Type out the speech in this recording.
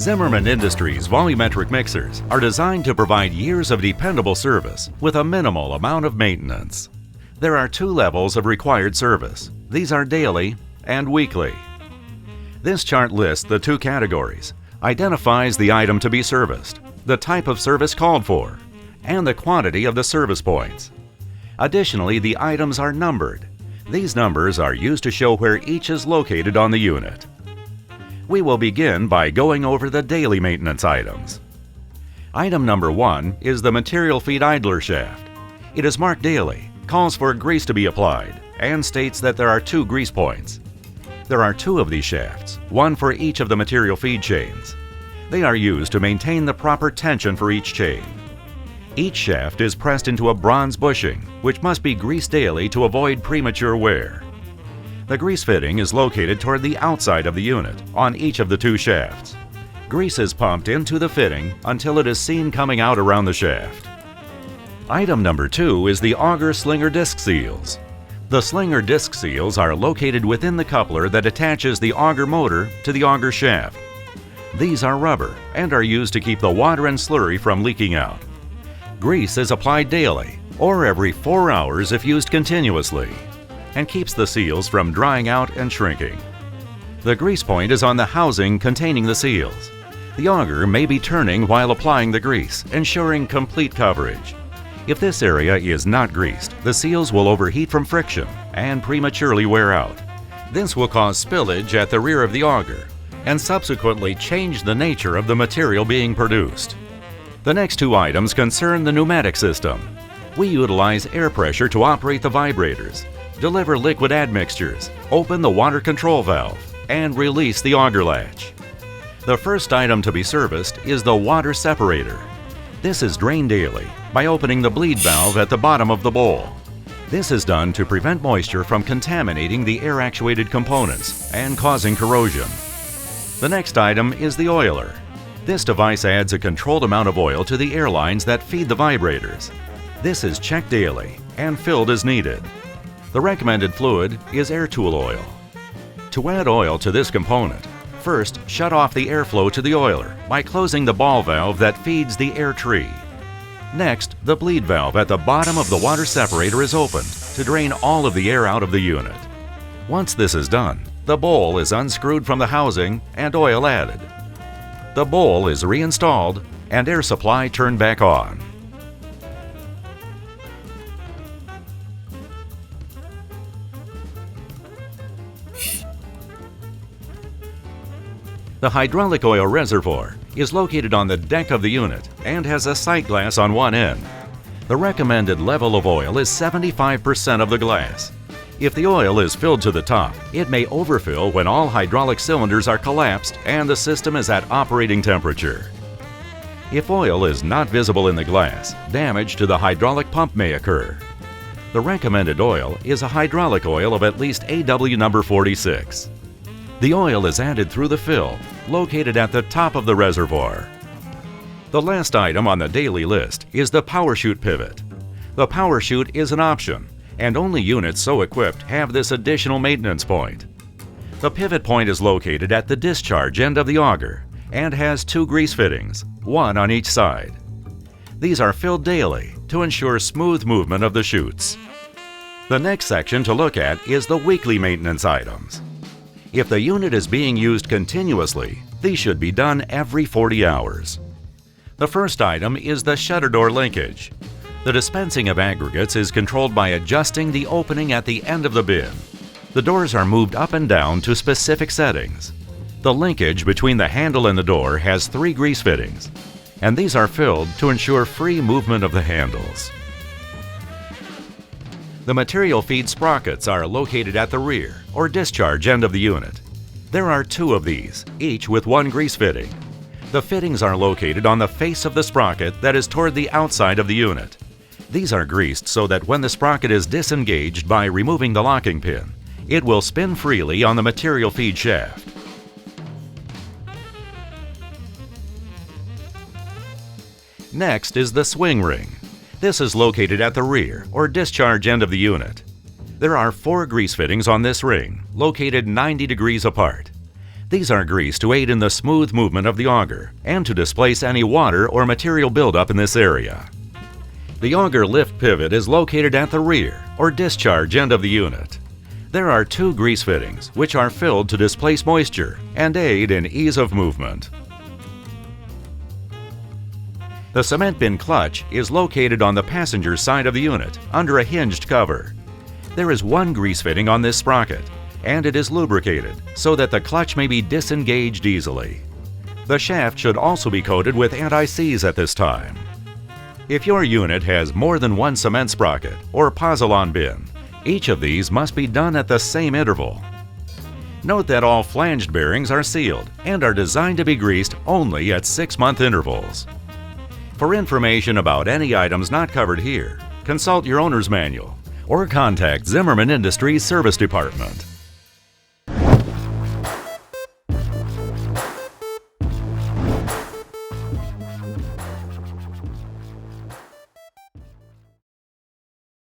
Zimmerman Industries volumetric mixers are designed to provide years of dependable service with a minimal amount of maintenance. There are two levels of required service. These are daily and weekly. This chart lists the two categories, identifies the item to be serviced, the type of service called for, and the quantity of the service points. Additionally, the items are numbered. These numbers are used to show where each is located on the unit. We will begin by going over the daily maintenance items. Item number 1 is the material feed idler shaft. It is marked daily, calls for grease to be applied, and states that there are 2 grease points. There are 2 of these shafts, one for each of the material feed chains. They are used to maintain the proper tension for each chain. Each shaft is pressed into a bronze bushing, which must be greased daily to avoid premature wear. The grease fitting is located toward the outside of the unit on each of the 2 shafts. Grease is pumped into the fitting until it is seen coming out around the shaft. Item number 2 is the auger slinger disc seals. The slinger disc seals are located within the coupler that attaches the auger motor to the auger shaft. These are rubber and are used to keep the water and slurry from leaking out. Grease is applied daily or every 4 hours if used continuously, and keeps the seals from drying out and shrinking. The grease point is on the housing containing the seals. The auger may be turning while applying the grease, ensuring complete coverage. If this area is not greased, the seals will overheat from friction and prematurely wear out. This will cause spillage at the rear of the auger and subsequently change the nature of the material being produced. The next 2 items concern the pneumatic system. We utilize air pressure to operate the vibrators, deliver liquid admixtures, open the water control valve, and release the auger latch. The first item to be serviced is the water separator. This is drained daily by opening the bleed valve at the bottom of the bowl. This is done to prevent moisture from contaminating the air-actuated components and causing corrosion. The next item is the oiler. This device adds a controlled amount of oil to the air lines that feed the vibrators. This is checked daily and filled as needed. The recommended fluid is air tool oil. To add oil to this component, first shut off the airflow to the oiler by closing the ball valve that feeds the air tree. Next, the bleed valve at the bottom of the water separator is opened to drain all of the air out of the unit. Once this is done, the bowl is unscrewed from the housing and oil added. The bowl is reinstalled and air supply turned back on. The hydraulic oil reservoir is located on the deck of the unit and has a sight glass on one end. The recommended level of oil is 75% of the glass. If the oil is filled to the top, it may overfill when all hydraulic cylinders are collapsed and the system is at operating temperature. If oil is not visible in the glass, damage to the hydraulic pump may occur. The recommended oil is a hydraulic oil of at least AW number 46. The oil is added through the fill, located at the top of the reservoir. The last item on the daily list is the power chute pivot. The power chute is an option, and only units so equipped have this additional maintenance point. The pivot point is located at the discharge end of the auger and has 2 grease fittings, one on each side. These are filled daily to ensure smooth movement of the chutes. The next section to look at is the weekly maintenance items. If the unit is being used continuously, these should be done every 40 hours. The first item is the shutter door linkage. The dispensing of aggregates is controlled by adjusting the opening at the end of the bin. The doors are moved up and down to specific settings. The linkage between the handle and the door has 3 grease fittings, and these are filled to ensure free movement of the handles. The material feed sprockets are located at the rear or discharge end of the unit. There are 2 of these, each with 1 grease fitting. The fittings are located on the face of the sprocket that is toward the outside of the unit. These are greased so that when the sprocket is disengaged by removing the locking pin, it will spin freely on the material feed shaft. Next is the swing ring. This is located at the rear or discharge end of the unit. There are 4 grease fittings on this ring, located 90 degrees apart. These are greased to aid in the smooth movement of the auger and to displace any water or material buildup in this area. The auger lift pivot is located at the rear or discharge end of the unit. There are 2 grease fittings which are filled to displace moisture and aid in ease of movement. The cement bin clutch is located on the passenger side of the unit under a hinged cover. There is 1 grease fitting on this sprocket, and it is lubricated so that the clutch may be disengaged easily. The shaft should also be coated with anti-seize at this time. If your unit has more than 1 cement sprocket or pozzolon bin, each of these must be done at the same interval. Note that all flanged bearings are sealed and are designed to be greased only at 6-month intervals. For information about any items not covered here, consult your owner's manual or contact Zimmerman Industries Service Department.